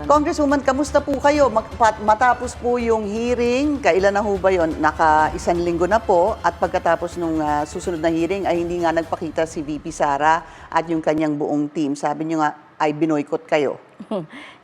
Congresswoman, kamusta po kayo? Matapos po yung hearing, kailan na ho ba yun? Naka-isang linggo na po at pagkatapos nung susunod na hearing ay hindi nga nagpakita si VP Sara at yung kanyang buong team. Sabi niyo nga ay binoykot kayo.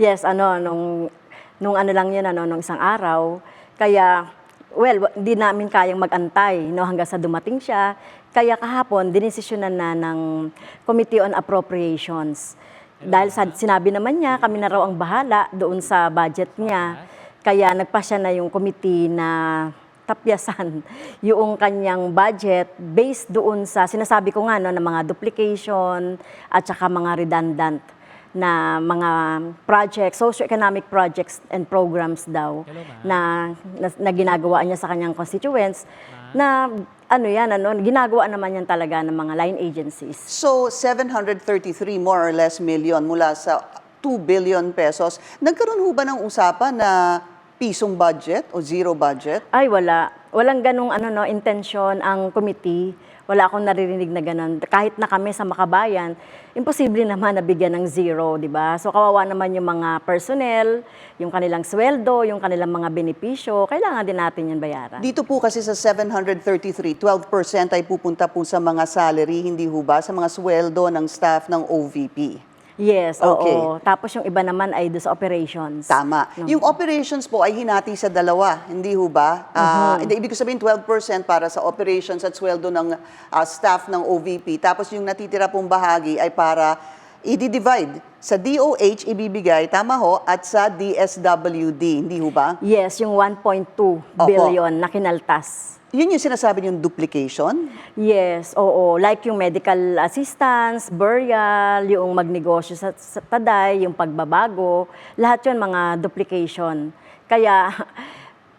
Yes, nung ano lang yun, nung isang araw. Kaya, well, hindi namin kayang mag-antay hanggang sa dumating siya. Kaya kahapon, dinesisyonan na ng Committee on Appropriations. Dahil sinabi naman niya, kami na raw ang bahala doon sa budget niya. Kaya nagpasya na yung committee na tapyasan yung kanyang budget based doon sa, sinasabi ko nga, na mga duplication at saka mga redundant na mga projects, socio-economic projects and programs daw na ginagawa niya sa kanyang constituents na ginagawa naman yan talaga ng mga line agencies. So, 733 more or less million mula sa 2 billion pesos. Nagkaroon ho ba ng usapan na pisong budget o zero budget? Ay, wala. Walang ganong intention ang committee. Wala akong naririnig na ganon. Kahit na kami sa Makabayan, imposible naman na bigyan ng zero, di ba? So kawawa naman yung mga personnel, yung kanilang sweldo, yung kanilang mga benepisyo, kailangan din natin yan bayaran. Dito po kasi sa 733, 12% ay pupunta po sa mga salary, hindi ho ba? Sa mga sweldo ng staff ng OVP. Yes, Okay. oo. Tapos yung iba naman ay doon sa operations. Tama. Yung operations po ay hinati sa dalawa, hindi ho ba? Ibig ko sabihin 12% para sa operations at sweldo ng staff ng OVP. Tapos yung natitira pong bahagi ay para i-divide sa DOH ibibigay, tama ho, at sa DSWD, hindi ho ba? Yes, yung 1.2 billion na kinaltas. Yun yung sinasabi niyong duplication? Yes, oo. Like yung medical assistance, burial, yung magnegosyo sa taday, yung pagbabago, lahat yun mga duplication. Kaya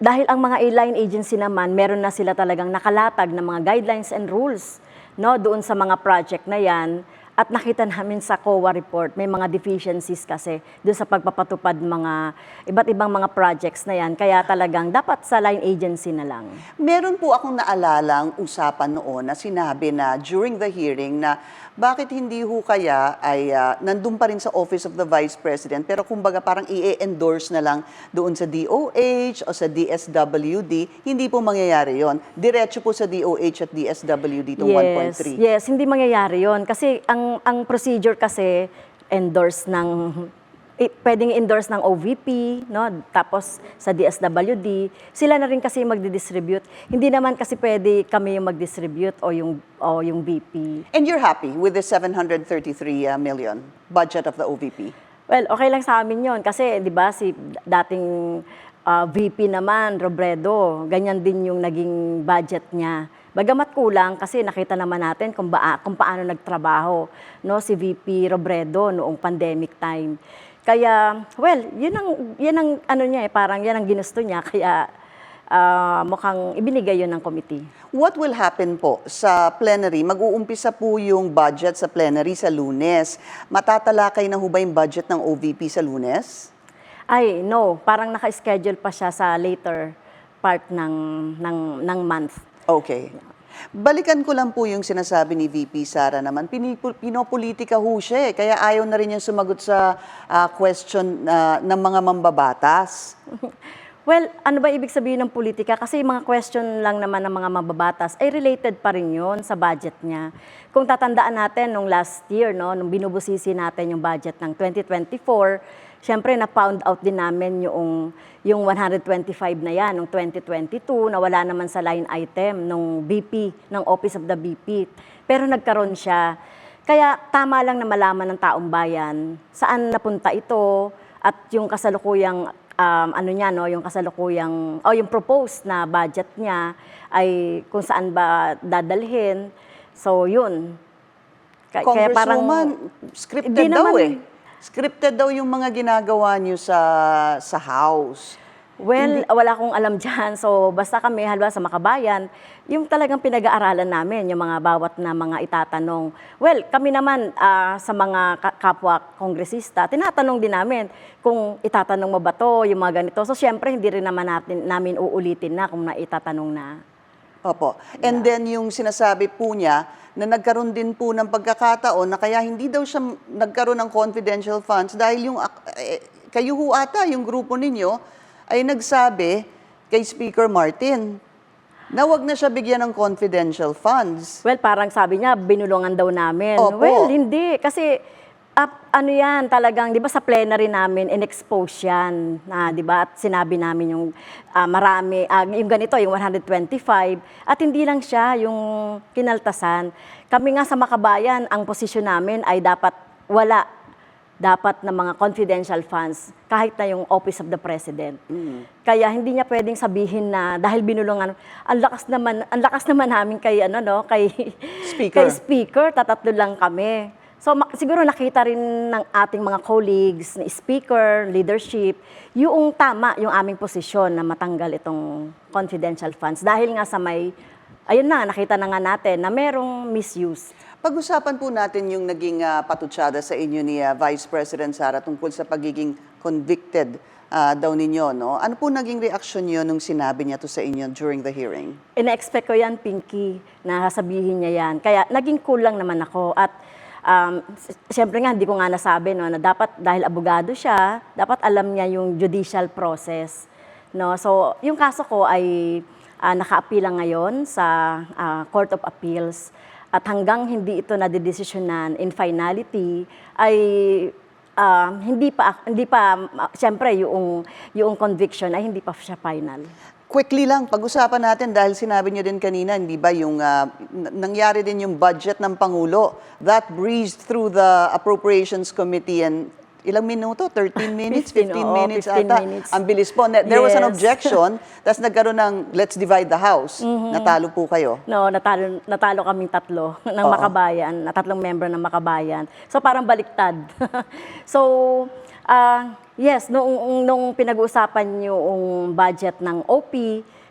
dahil ang mga airline agency naman, meron na sila talagang nakalatag ng mga guidelines and rules doon sa mga project na yan. At nakita namin sa COA report, may mga deficiencies kasi doon sa pagpapatupad mga iba't ibang mga projects na yan. Kaya talagang dapat sa line agency na lang. Meron po akong naalalang usapan noon na sinabi na during the hearing na bakit hindi ho kaya ay nandun pa rin sa Office of the Vice President pero kumbaga parang i-endorse na lang doon sa DOH o sa DSWD. Hindi po mangyayari yon. Diretso po sa DOH at DSWD itong 1.3. Yes, hindi mangyayari yon. Kasi ang procedure kasi pwedeng endorse ng OVP, tapos sa DSWD, sila na rin kasi magdi-distribute. Hindi naman kasi pwede kami yung mag-distribute o yung VP. And you're happy with the 733 million budget of the OVP? Well, okay lang sa amin yon kasi 'di ba si dating VP naman, Robredo, ganyan din yung naging budget niya. Bagamat kulang kasi nakita naman natin kung paano nagtrabaho si VP Robredo noong pandemic time. Kaya, well, yan ang niya parang yan ang ginusto niya, kaya mukhang ibinigay yun ng committee. What will happen po sa plenary? Mag-uumpisa po yung budget sa plenary sa Lunes. Matatalakay na ho ba yung budget ng OVP sa Lunes? Ay, no. Parang naka-schedule pa siya sa later part ng month. Okay. Balikan ko lang po yung sinasabi ni VP Sara naman. Pinopolitika ho siya kaya ayaw na rin yung sumagot sa question ng mga mambabatas. Well, ano ba ibig sabihin ng politika? Kasi yung mga question lang naman ng mga mambabatas ay related pa rin yun sa budget niya. Kung tatandaan natin nung last year, nung binubusisi natin yung budget ng 2024, siyempre, na-found out din namin yung 125 na yan, noong 2022, na wala naman sa line item ng BP, ng Office of the BP. Pero nagkaroon siya. Kaya tama lang na malaman ng taong bayan saan napunta ito at yung kasalukuyang, yung proposed na budget niya ay kung saan ba dadalhin. So, yun. Kaya parang scripted daw Scripted daw yung mga ginagawa niyo sa house. Well, wala akong alam dyan. So, basta kami, halimbawa sa Makabayan, yung talagang pinag-aaralan namin, yung mga bawat na mga itatanong. Well, kami naman sa mga kapwa kongresista, tinatanong din namin kung itatanong mo ba to, yung mga ganito. So, syempre, hindi rin naman namin uulitin na kung naitatanong na. Opo. And then yung sinasabi po niya na nagkaroon din po ng pagkakataon na kaya hindi daw siya nagkaroon ng confidential funds dahil yung kayo ho ata, yung grupo ninyo, ay nagsabi kay Speaker Martin na wag na siya bigyan ng confidential funds. Well, parang sabi niya, binulungan daw namin. Opo. Well, hindi. Kasi, ano yan, talagang, di ba sa plenary namin, in-expose yan. Na, di ba, at sinabi namin yung marami, yung ganito, yung 125. At hindi lang siya yung kinaltasan. Kami nga sa Makabayan, ang posisyon namin ay dapat wala. Dapat na mga confidential funds, kahit na yung Office of the President. Kaya hindi niya pwedeng sabihin na dahil binulungan, ang lakas naman namin kay kay Speaker. kay Speaker, tatatlo lang kami. So siguro nakita rin ng ating mga colleagues, na Speaker, leadership, yung tama yung aming posisyon na matanggal itong confidential funds dahil nga sa ayun na, nakita na nga natin na merong misuse. Pag-usapan po natin yung naging patutsada sa inyo ni Vice President Sara tungkol sa pagiging convicted daw ninyo, no? Ano po naging reaksyon niyo nung sinabi niya to sa inyo during the hearing? Ina-expect ko yan, Pinky, na sasabihin niya yan. Kaya naging cool lang naman ako. At siyempre nga, hindi ko nga nasabi na dapat dahil abogado siya, dapat alam niya yung judicial process. No? So, yung kaso ko ay naka-appeal ngayon sa Court of Appeals. At hanggang hindi ito nadidesisyonan in finality, ay hindi pa siyempre yung conviction ay hindi pa siya final. Quickly lang, pag-usapan natin dahil sinabi niyo din kanina, hindi ba yung nangyari din yung budget ng Pangulo that breezed through the Appropriations Committee and ilang minuto? 13 minutes? 15 minutes 15 ata? minutes. Ang bilis po. There was an Yes. objection, tapos nagkaroon ng let's divide the House. Natalo po kayo. No, natalo kaming tatlo ng Oo. Makabayan, na tatlong member ng Makabayan. So parang baliktad. So, yes, nung pinag-uusapan yung budget ng OP,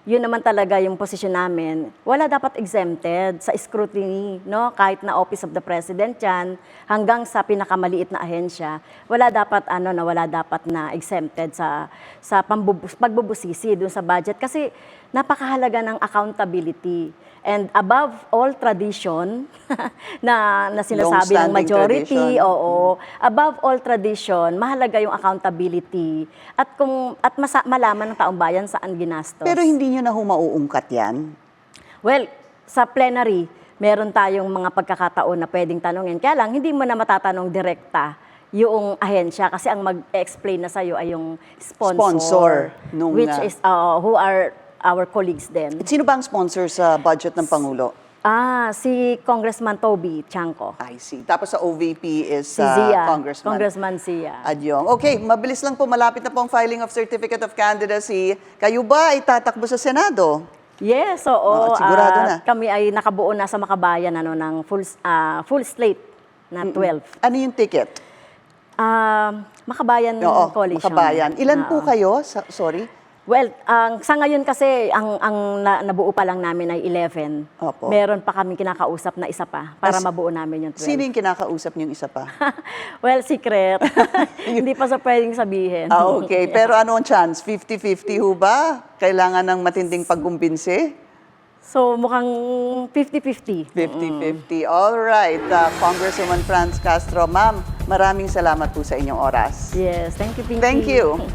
yun naman talaga yung posisyon namin. Wala dapat exempted sa scrutiny, no? Kahit na Office of the President yan, hanggang sa pinakamaliit na ahensya, wala dapat na exempted sa pagbubusisi dun sa budget kasi napakahalaga ng accountability. And above all tradition na sinasabi ng Long-standing majority, tradition. oo, above all tradition, mahalaga yung accountability at malaman ng taong bayan saan ginastos. Pero hindi niyo na mauungkat yan. Well, sa plenary, meron tayong mga pagkakataon na pwedeng tanungin. Kaya lang, hindi mo na matatanong direkta yung ahensya kasi ang mag-explain na sa'yo ay yung sponsor. Nung, which is, who are our colleagues din. Sino ba ang sponsor sa budget ng Pangulo? Si Congressman Toby Chanco. I see. Tapos sa OVP is Si Zia. Congressman Zia. Adyong. Okay, mabilis lang po. Malapit na po ang filing of Certificate of Candidacy. Kayo ba ay tatakbo sa Senado? Yes, oo. Oo, sigurado na. Kami ay nakabuo na sa Makabayan ng full slate na 12. Ano yung ticket? Makabayan Oo, Coalition. Makabayan. Ilan po Oo. kayo? Sorry? Well, sa ngayon kasi, ang nabuo pa lang namin ay 11. Opo. Meron pa kami kinakausap na isa pa para mabuo namin yung 12. Sino yung kinakausap niyong isa pa? Well, secret. Hindi pa sa pwedeng sabihin. Okay. Pero ano ang chance? 50-50 ho ba? Kailangan ng matinding pagkumbinsi? So, mukhang 50-50. 50-50. All right. Congresswoman Franz Castro, ma'am, maraming salamat po sa inyong oras. Yes, thank you, Pinky. Thank you.